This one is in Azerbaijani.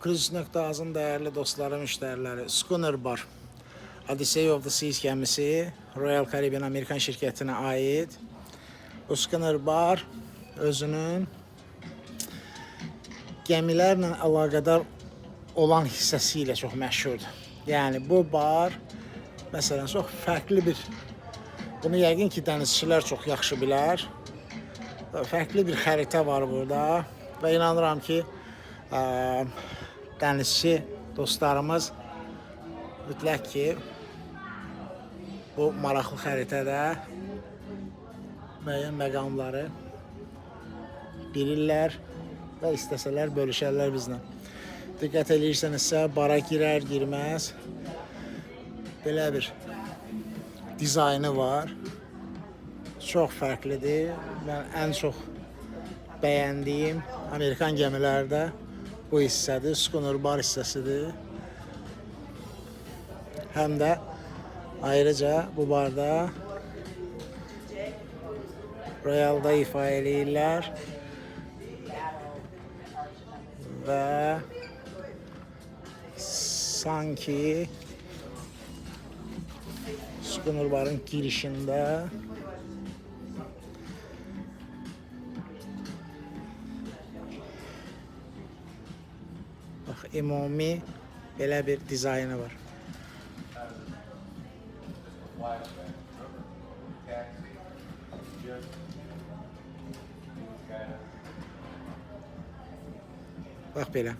Cruise.az-ın dəyərli dostları, müştəriləri, Schooner Bar, Odyssey of the Seas gəmisi Royal Caribbean Amerikan şirkətinə aid. Bu Schooner Bar özünün gəmilərlə əlaqədar olan hissəsi ilə çox məşhurdur. Yəni bu bar məsələn çox fərqli bir, bunu yəqin ki dənizçilər çox yaxşı bilər. Fərqli bir xəritə var burada və inanıram ki dənizçi dostlarımız mütləq ki bu maraqlı xəritədə müəyyən məqamları bilirlər və istəsələr bölüşərlər bizlə. Diqqət edirsənizsə, bara girər girməz belə bir dizaynı var. Çox fərqlidir. Mən ən çox bəyəndiyim Amerikan gəmilərdə bu hissədir, Schooner Bar hissəsidir. Həm də ayrıca bu barda Royal'da ifa eləyirlər və sanki Schooner Bar'ın girişində bax, ümumi belə bir dizaynı var. Bax belə.